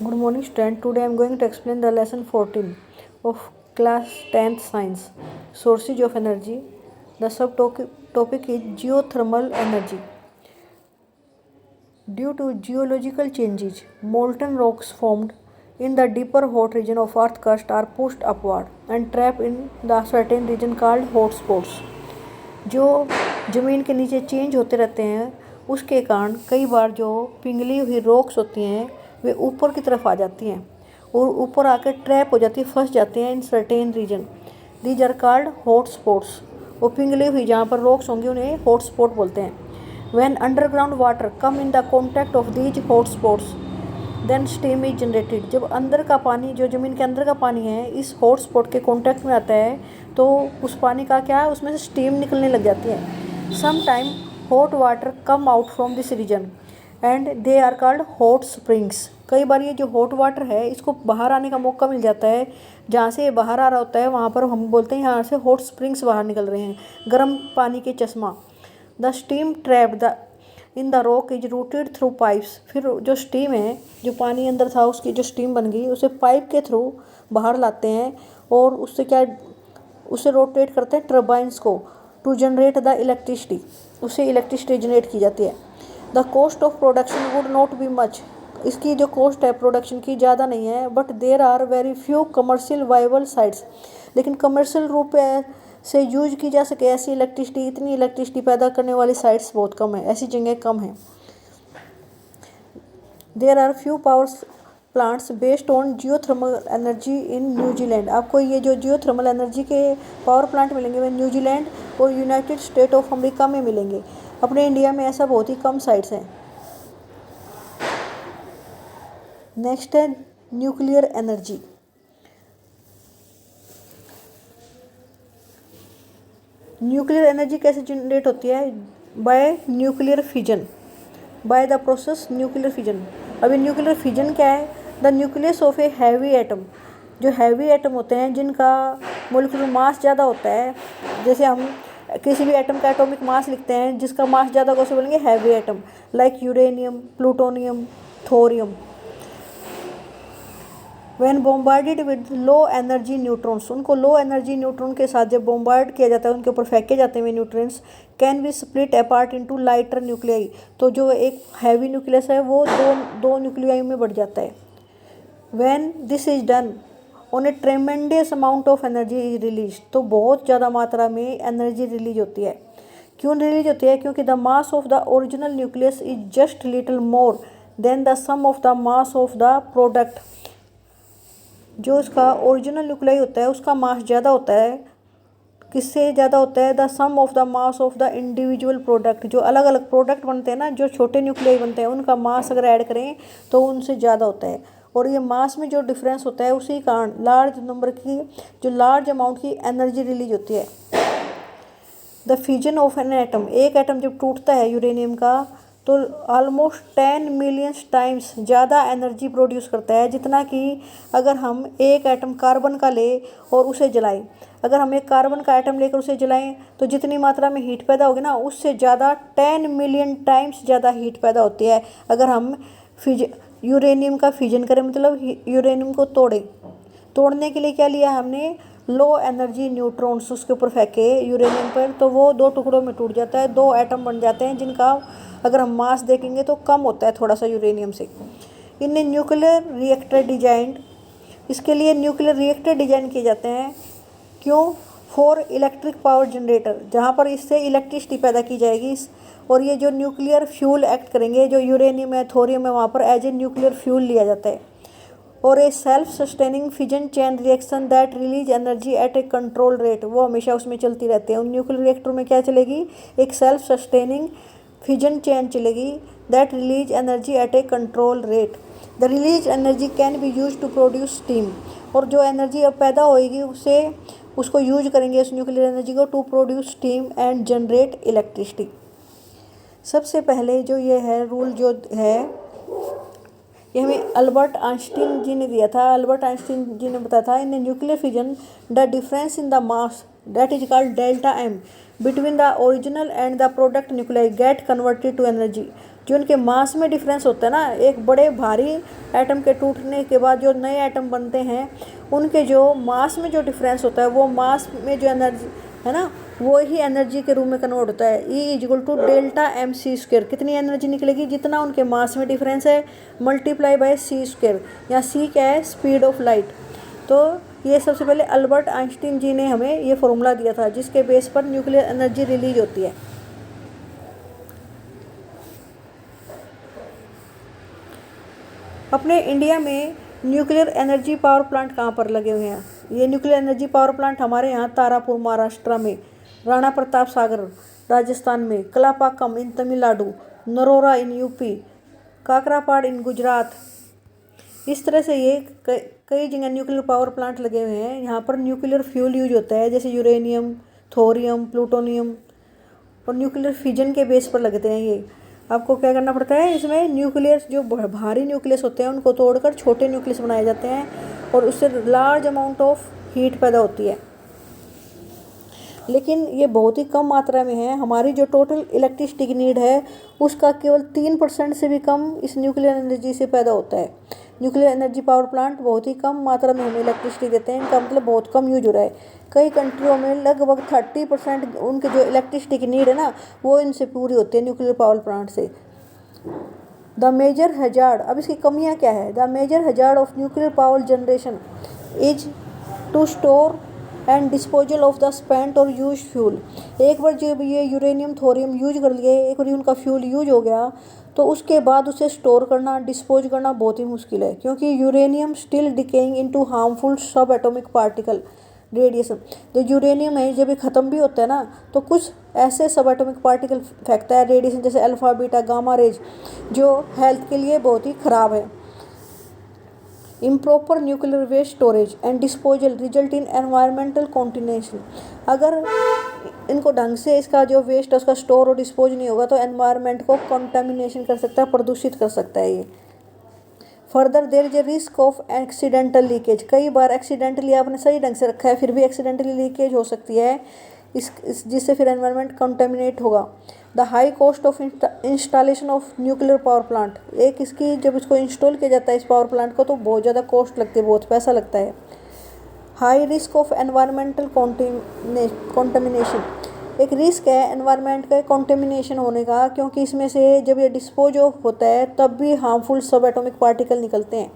Good morning, student. Today I am going to explain the lesson 14 of class 10th science, sources of energy. The subtopic is geothermal energy. Due to geological changes, molten rocks formed in the deeper hot region of earth crust are pushed upward and trapped in the certain region called hot spots. जो ज़मीन के नीचे change होते रहते हैं उसके कारण कई बार जो पिघली हुई रॉक्स होती हैं वे ऊपर की तरफ आ जाती हैं और ऊपर आकर ट्रैप हो जाती है, फंस जाते हैं in certain region. These are called hot spots. वो पिघली हुई जहाँ पर रॉक्स होंगी उन्हें हॉट स्पॉट बोलते हैं. When underground water come in the contact of these hot spots then steam is generated. जब अंदर का पानी, जो ज़मीन के अंदर का पानी है, इस हॉट स्पॉट के कॉन्टैक्ट में आता है तो उस पानी का क्या, उसमें से स्टीम निकलने लग जाती है. Some time hot water come out from this region and they are called hot springs. कई बार ये जो हॉट वाटर है इसको बाहर आने का मौका मिल जाता है. जहाँ से ये बाहर आ रहा होता है वहाँ पर हम बोलते हैं यहाँ से हॉट स्प्रिंग्स बाहर निकल रहे हैं, गर्म पानी के चश्मा. The steam trapped in the rock is rooted through pipes. फिर जो स्टीम है, जो पानी अंदर था उसकी जो स्टीम बन गई, उसे पाइप के थ्रू बाहर लाते हैं और उससे क्या, उसे रोटेट करते हैं टर्बाइंस को टू जनरेट द इलेक्ट्रिसिटी. उससे इलेक्ट्रिसिटी जनरेट की जाती है. The cost of production would not be much. इसकी जो कॉस्ट है प्रोडक्शन की ज़्यादा नहीं है, but there are very few commercial viable sites. लेकिन कमर्शियल रूप से यूज की जा सके ऐसी इलेक्ट्रिसिटी, इतनी इलेक्ट्रिसिटी पैदा करने वाली साइट्स बहुत कम है, ऐसी जगह कम है. There are few power plants based on geothermal energy in New Zealand. आपको ये जो जियोथर्मल एनर्जी के पावर प्लांट मिलेंगे वे न्यूजीलैंड और यूनाइटेड स्टेट ऑफ अमेरिका में मिलेंगे. अपने इंडिया में ऐसा बहुत ही कम साइट्स हैं. नेक्स्ट है न्यूक्लियर एनर्जी. न्यूक्लियर एनर्जी कैसे जनरेट होती है? By nuclear fission, by the process nuclear fission. अभी न्यूक्लियर फिजन क्या है? The nucleus of a heavy atom. जो हैवी एटम होते हैं जिनका मोलिकुलर मास ज़्यादा होता है, जैसे हम किसी भी एटम का एटॉमिक मास लिखते हैं जिसका मास ज़्यादा होगा उसे बोलेंगे heavy atom, like uranium, plutonium, thorium. When bombarded with low energy neutrons, उनको लो एनर्जी न्यूट्रॉन के साथ जब बोम्बार्ड किया जाता है, उनके ऊपर फेंके जाते हैं neutrons, can be split apart into lighter nuclei. तो जो एक हैवी न्यूक्लियस है वो दो न्यूक्लियाई में बढ़ जाता है. When this is done on A tremendous amount of energy is release. तो बहुत ज़्यादा मात्रा में एनर्जी रिलीज होती है. क्यों रिलीज होती है? क्योंकि the mass of the original nucleus is just little more than the sum of the mass of the product. जो इसका ओरिजिनल न्यूक्लियाई होता है उसका मास ज़्यादा होता है. किससे ज़्यादा होता है? The sum of the mass of the individual product. जो अलग अलग प्रोडक्ट बनते हैं ना, जो छोटे न्यूक्लियाई बनते हैं, उनका मास अगर ऐड करें तो उनसे ज़्यादा होता है. और ये मास में जो डिफरेंस होता है उसी कारण लार्ज नंबर की, जो लार्ज अमाउंट की एनर्जी रिलीज होती है. The fusion of an atom. एक एटम जब टूटता है यूरेनियम का तो ऑलमोस्ट 10 मिलियन टाइम्स ज़्यादा एनर्जी प्रोड्यूस करता है, जितना कि अगर हम एक एटम कार्बन का ले और उसे जलाएं. अगर हम एक कार्बन का एटम लेकर उसे जलाएं तो जितनी मात्रा में हीट पैदा होगी ना, उससे ज़्यादा 10 मिलियन टाइम्स ज़्यादा हीट पैदा होती है अगर हम यूरेनियम का फ्यूजन करें, मतलब यूरेनियम को तोड़ें. तोड़ने के लिए क्या लिया हमने? लो एनर्जी न्यूट्रॉन्स उसके ऊपर फेंके यूरेनियम पर, तो वो दो टुकड़ों में टूट जाता है, दो एटम बन जाते हैं जिनका अगर हम मास देखेंगे तो कम होता है थोड़ा सा यूरेनियम से. इन न्यूक्लियर रिएक्टर डिजाइन, इसके लिए न्यूक्लियर रिएक्टर डिजाइन किए जाते हैं. क्यों? फॉर इलेक्ट्रिक पावर जनरेटर, जहाँ पर इससे इलेक्ट्रिसिटी पैदा की जाएगी. और ये जो न्यूक्लियर फ्यूल एक्ट करेंगे, जो यूरेनियम है, थोरियम है, वहाँ पर एज ए न्यूक्लियर फ्यूल लिया जाता है. और ए self sustaining fission chain reaction that release energy at a control rate, वो हमेशा उसमें चलती रहती है. उन न्यूक्लियर रिएक्टर में क्या चलेगी? एक सेल्फ सस्टेनिंग फिजन चैन चलेगी that release energy at a control rate. The release energy can be use to produce steam. और जो एनर्जी अब पैदा होएगी उसको यूज करेंगे उस न्यूक्लियर एनर्जी को to produce steam and generate electricity. सबसे पहले जो ये है रूल जो है ये हमें अल्बर्ट आइंस्टीन जी ने दिया था. अल्बर्ट आइंस्टीन जी ने बताया था, in nuclear fission the difference in the mass that is called delta M between the original and the product nuclei get converted to energy. जो उनके मास में डिफरेंस होता है ना, एक बड़े भारी एटम के टूटने के बाद जो नए एटम बनते हैं उनके जो मास में जो डिफरेंस होता है वो मास में जो एनर्जी है ना वो ही एनर्जी के रूप में कन्वर्ट होता है। E = Δ mc²। कितनी एनर्जी निकलेगी? जितना उनके मास में डिफरेंस है मल्टीप्लाई बाय c²। यहाँ c क्या है? Speed of light. तो ये सबसे पहले अल्बर्ट आइंस्टीन जी ने हमें ये फॉर्मूला दिया था जिसके बेस पर न्यूक्लियर एनर्जी रिलीज होती है। अपने इंडिया में न्यूक्लियर एनर्जी पावर प्लांट कहाँ पर लगे हुए हैं? ये न्यूक्लियर एनर्जी पावर प्लांट हमारे यहाँ तारापुर महाराष्ट्र में, राणा प्रताप सागर राजस्थान में, कलापाकम इन तमिलनाडु, नरोरा इन यूपी, काकरापाड़ इन गुजरात, इस तरह से ये कई जगह न्यूक्लियर पावर प्लांट लगे हुए हैं। यहाँ पर न्यूक्लियर फ्यूल यूज होता है जैसे यूरेनियम, थोरियम, प्लूटोनियम, और न्यूक्लियर फिजन के बेस पर लगते हैं ये। आपको क्या करना पड़ता है? इसमें न्यूक्लियस जो भारी न्यूक्लियस होते हैं उनको तोड़कर छोटे न्यूक्लियस बनाए जाते हैं और उससे लार्ज अमाउंट ऑफ हीट पैदा होती है। लेकिन ये बहुत ही कम मात्रा में है। हमारी जो टोटल इलेक्ट्रिसिटी की नीड है उसका केवल 3% से भी कम इस न्यूक्लियर एनर्जी से पैदा होता है। न्यूक्लियर एनर्जी पावर प्लांट बहुत ही कम मात्रा में हमें इलेक्ट्रिसिटी देते हैं। इनका मतलब बहुत कम यूज हो रहा है। कई कंट्रियों में लगभग 30% उनके जो इलेक्ट्रिसिटी की नीड है ना वो इनसे पूरी होती है न्यूक्लियर पावर प्लांट से। द मेजर हैजार्ड, अब इसकी कमियाँ क्या है? The major hazard of nuclear power generation is to store and disposal of the spent और यूज फ्यूल। एक बार जब ये यूरेनियम थोरियम यूज कर लिए, एक बार उनका फ्यूल यूज हो गया तो उसके बाद उसे स्टोर करना, डिस्पोज करना बहुत ही मुश्किल है, क्योंकि uranium still decaying into harmful सब एटॉमिक पार्टिकल रेडिएशन। जो यूरेनियम है जब ये ख़त्म भी होता है ना तो कुछ ऐसे सब एटॉमिक पार्टिकल फेंकता है रेडिएशन, जैसे अल्फा बीटा गामा रेज, जो हेल्थ के लिए बहुत ही ख़राब है। Improper nuclear waste storage and disposal result in environmental contamination. अगर इनको ढंग से इसका जो वेस्ट है उसका स्टोर और डिस्पोज नहीं होगा तो एनवायरनमेंट को कंटामिनेशन कर सकता है, प्रदूषित कर सकता है ये। Further there is a risk of accidental leakage. कई बार एक्सीडेंटली आपने सही ढंग से रखा है फिर भी एक्सीडेंटली लीकेज हो सकती है जिससे फिर एनवायरनमेंट कंटामिनेट होगा। The high cost of installation of nuclear power plant. एक इसकी जब इसको इंस्टॉल किया जाता है इस पावर प्लांट को तो बहुत ज़्यादा कॉस्ट लगती है, बहुत पैसा लगता है। High risk of environmental contamination. एक रिस्क है एनवायरनमेंट का कॉन्टेमिनेशन होने का, क्योंकि इसमें से जब ये डिस्पोज ऑफ होता है तब भी हार्मफुल सब एटॉमिक पार्टिकल निकलते हैं।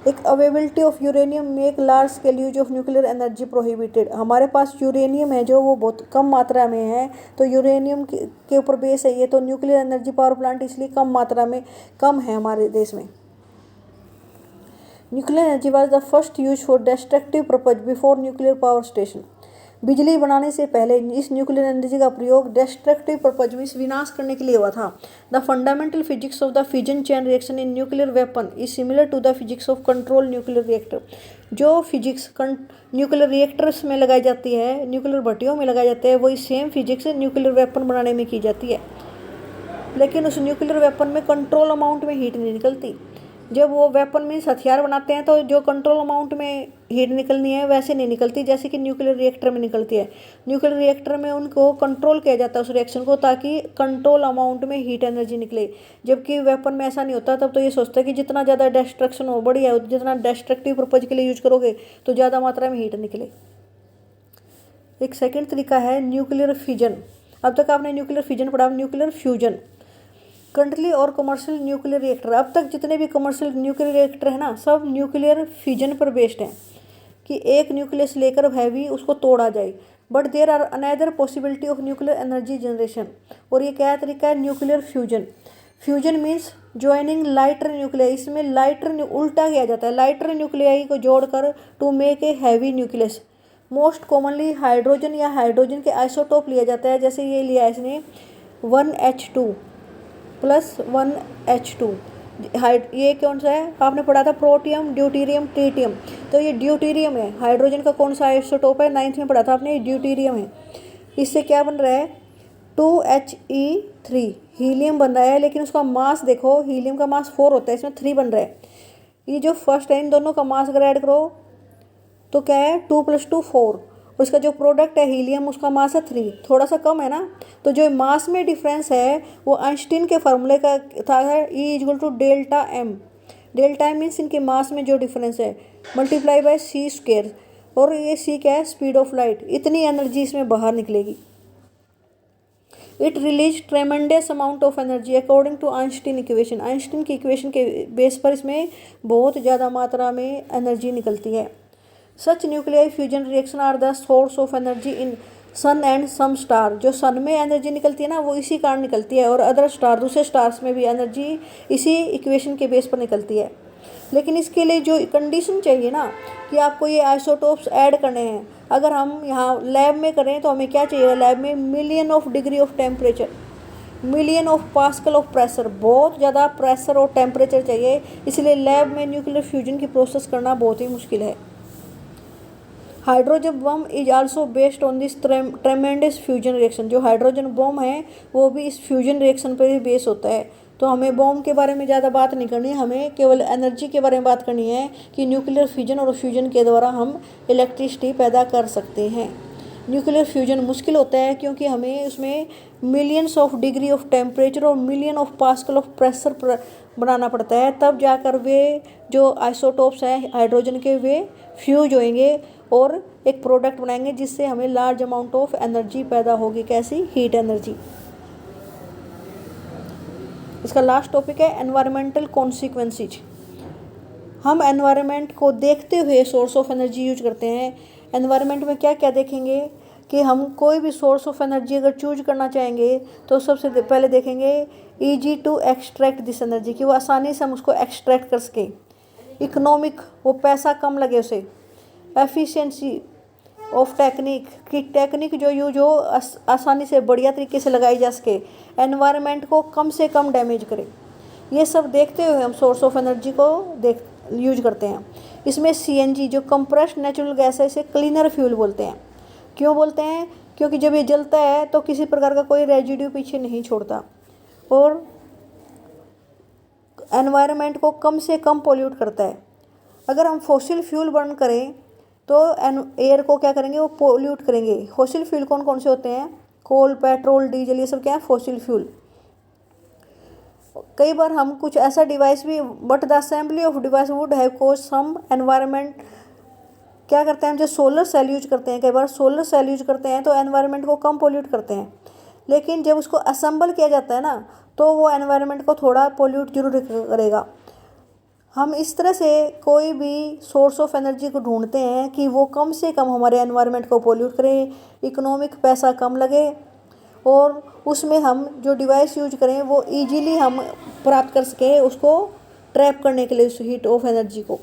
एक availability of uranium make large scale use of nuclear energy prohibited. हमारे पास यूरेनियम है जो वो बहुत कम मात्रा में है, तो यूरेनियम के ऊपर बेस है ये, तो न्यूक्लियर एनर्जी पावर प्लांट इसलिए कम मात्रा में कम है हमारे देश में। Nuclear energy was the first use for destructive purpose before nuclear power station. बिजली बनाने से पहले इस न्यूक्लियर एनर्जी का प्रयोग डिस्ट्रक्टिव पर्पज में विनाश करने के लिए हुआ था। The fundamental physics of the fission chain reaction in nuclear weapon is similar to the physics of control nuclear reactor. जो फिजिक्स न्यूक्लियर रिएक्टर्स में लगाई जाती है, न्यूक्लियर भट्टियों में लगाई जाती है, वही सेम फिजिक्स न्यूक्लियर वेपन बनाने में की जाती है। लेकिन उस न्यूक्लियर वेपन में कंट्रोल अमाउंट में हीट नहीं निकलती। जब वो वेपन मीन्स हथियार बनाते हैं तो जो कंट्रोल अमाउंट में हीट निकलनी है वैसे नहीं निकलती जैसे कि न्यूक्लियर रिएक्टर में निकलती है। न्यूक्लियर रिएक्टर में उनको कंट्रोल किया जाता है उस रिएक्शन को, ताकि कंट्रोल अमाउंट में हीट एनर्जी निकले, जबकि वेपन में ऐसा नहीं होता। तब तो ये सोचता है कि जितना ज़्यादा डिस्ट्रक्शन हो बढ़िया, जितना डिस्ट्रक्टिव पर्पज के लिए यूज करोगे तो ज़्यादा मात्रा में हीट निकले। एक सेकेंड तरीका है न्यूक्लियर फिजन। अब तक आपने न्यूक्लियर फिजन पढ़ा, न्यूक्लियर फ्यूजन। कंट्री और कमर्शियल न्यूक्लियर रिएक्टर, अब तक जितने भी कमर्शियल न्यूक्लियर रिएक्टर है ना सब न्यूक्लियर फिजन पर बेस्ड हैं कि एक न्यूक्लियस लेकर हैवी उसको तोड़ा जाए। But there are another possibility of nuclear energy generation, और ये क्या तरीका है? Nuclear fusion. Fusion means joining lighter nuclei. इसमें लाइटर उल्टा किया जाता है, लाइटर न्यूक्लियाई को जोड़कर to make a heavy nucleus. Most commonly hydrogen या हाइड्रोजन के आइसोटोप लिया जाता है, जैसे ये लिया है इसने 1H2 + 1H2। ये कौन सा है? आपने पढ़ा था प्रोटियम, ड्यूटीरियम, ट्रीटियम। तो ये ड्यूटीरियम है। हाइड्रोजन का कौन सा आइसोटोप है? 9th में पढ़ा था आपने, ड्यूटीरियम है। इससे क्या बन रहा है? 2He3 हीलियम बन रहा है, लेकिन उसका मास देखो, हीलियम का मास 4 होता है, इसमें 3 बन रहा है। ये जो फर्स्ट है इन दोनों का मास अगर ऐड करो तो क्या है? 2 + 2 4, और इसका जो प्रोडक्ट है हीलियम, उसका मास है 3, थोड़ा सा कम है ना। तो जो मास में डिफरेंस है वो आइंस्टीन के फार्मूले का था E = delta M. Delta M means इनके मास में जो डिफरेंस है मल्टीप्लाई बाय c²। और ये c क्या है? Speed of light. इतनी एनर्जी इसमें बाहर निकलेगी। It release tremendous amount of energy according to Einstein equation. Einstein की इक्वेशन के बेस पर इसमें बहुत ज़्यादा मात्रा में एनर्जी निकलती है। Such nuclear fusion reaction are the source of energy in sun and some star. जो सन में एनर्जी निकलती है ना वो इसी कारण निकलती है, और अदर स्टार, दूसरे स्टार्स में भी एनर्जी इसी इक्वेशन के बेस पर निकलती है। लेकिन इसके लिए जो कंडीशन चाहिए ना कि आपको ये आइसोटोप्स ऐड करने हैं। अगर हम यहाँ लैब में करें तो हमें क्या चाहिए? लैब में million of degree of temperature, million of pascal of pressure, बहुत ज़्यादा प्रेशर और टेम्परेचर चाहिए। इसलिए लैब में न्यूक्लियर फ्यूजन की प्रोसेस करना बहुत ही मुश्किल है। Hydrogen bomb is also based on this ट्रेमेंडस fusion reaction. जो हाइड्रोजन बम है वो भी इस फ्यूजन रिएक्शन पर ही बेस होता है। तो हमें बम के बारे में ज़्यादा बात नहीं करनी, हमें केवल एनर्जी के बारे में बात करनी है कि न्यूक्लियर फ्यूजन और फ्यूजन के द्वारा हम इलेक्ट्रिसिटी पैदा कर सकते हैं। न्यूक्लियर फ्यूजन मुश्किल होता है क्योंकि हमें उसमें millions of degree of temperature और million of pascal of pressure बनाना पड़ता है, तब जाकर वे जो आइसोटोप्स हैं हाइड्रोजन के वे फ्यूज होंगे और एक प्रोडक्ट बनाएंगे जिससे हमें लार्ज अमाउंट ऑफ एनर्जी पैदा होगी। कैसी? Heat energy. इसका लास्ट टॉपिक है एनवायरमेंटल कॉन्सिक्वेंसेज। हम एनवायरनमेंट को देखते हुए सोर्स ऑफ एनर्जी यूज करते हैं। एनवायरनमेंट में क्या क्या देखेंगे कि हम कोई भी सोर्स ऑफ एनर्जी अगर चूज करना चाहेंगे तो सबसे पहले देखेंगे easy to extract this energy, कि वो आसानी से हम उसको एक्सट्रैक्ट कर सकें। इकोनॉमिक, वो पैसा कम लगे उसे। एफिशिएंसी ऑफ टेक्निक, कि टेक्निक जो यूज हो आसानी से बढ़िया तरीके से लगाई जा सके, एनवायरनमेंट को कम से कम डैमेज करे। ये सब देखते हुए हम सोर्स ऑफ एनर्जी को यूज करते हैं। इसमें सीएनजी जो कंप्रेस्ड नेचुरल गैस है, इसे क्लीनर फ्यूल बोलते हैं। क्यों बोलते हैं? क्योंकि जब ये जलता है तो किसी प्रकार का कोई रेजिड्यू पीछे नहीं छोड़ता और एनवायरनमेंट को कम से कम पोल्यूट करता है। अगर हम फॉसिल फ्यूल बर्न करें तो एयर को क्या करेंगे? वो पोल्यूट करेंगे। फॉसिल फ्यूल कौन कौन से होते हैं? कोल, पेट्रोल, डीजल, ये सब क्या है? Fossil fuel. कई बार हम कुछ ऐसा डिवाइस भी, but the assembly of device would have cause some environment. क्या करते हैं हम? जो सोलर सेल यूज करते हैं, कई बार सोलर सेल यूज करते हैं तो एनवायरनमेंट को कम पोल्यूट करते हैं, लेकिन जब उसको असेंबल किया जाता है ना तो वो एनवायरनमेंट को थोड़ा पोल्यूट जरूर करेगा। हम इस तरह से कोई भी सोर्स ऑफ एनर्जी को ढूंढते हैं कि वो कम से कम हमारे एनवायरनमेंट को पोल्यूट करे, इकोनॉमिक पैसा कम लगे और उसमें हम जो डिवाइस यूज करें वो इजीली हम प्राप्त कर सकें, उसको ट्रैप करने के लिए उस हीट ऑफ एनर्जी को।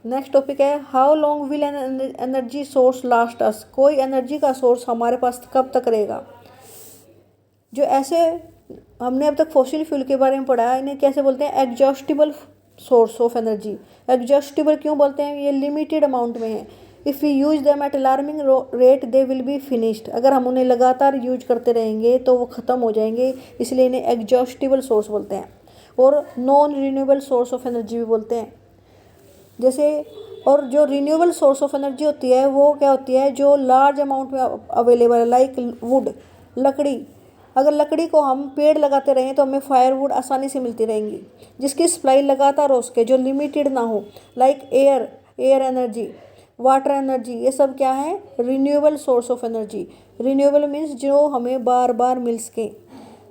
नेक्स्ट टॉपिक है how long will an energy source last us. कोई एनर्जी का सोर्स हमारे पास कब तक रहेगा? जो ऐसे हमने अब तक फॉसिल फ्यूल के बारे में पढ़ा, इन्हें कैसे बोलते हैं? Exhaustible source of energy. Exhaustible क्यों बोलते हैं? ये लिमिटेड अमाउंट में है। If we use them at alarming rate they will be finished. अगर हम उन्हें लगातार यूज करते रहेंगे तो वो ख़त्म हो जाएंगे, इसलिए इन्हें एग्जॉस्टिबल सोर्स बोलते हैं। और non renewable source of energy भी बोलते हैं। जैसे, और जो रिन्यूएबल सोर्स ऑफ एनर्जी होती है वो क्या होती है? जो लार्ज अमाउंट में अवेलेबल है, लाइक वुड, लकड़ी। अगर लकड़ी को हम पेड़ लगाते रहें तो हमें फायरवुड आसानी से मिलती रहेंगी, जिसकी सप्लाई लगातार हो सके, जो लिमिटेड ना हो। Like air energy, water energy, ये सब क्या है? Renewable source of energy. Renewable means जो हमें बार बार मिल सके।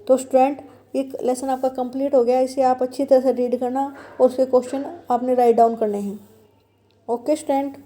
तो स्टूडेंट, एक लेसन आपका कंप्लीट हो गया। इसे आप अच्छी तरह से रीड करना और उसके क्वेश्चन आपने राइट डाउन करने हैं। Okay student.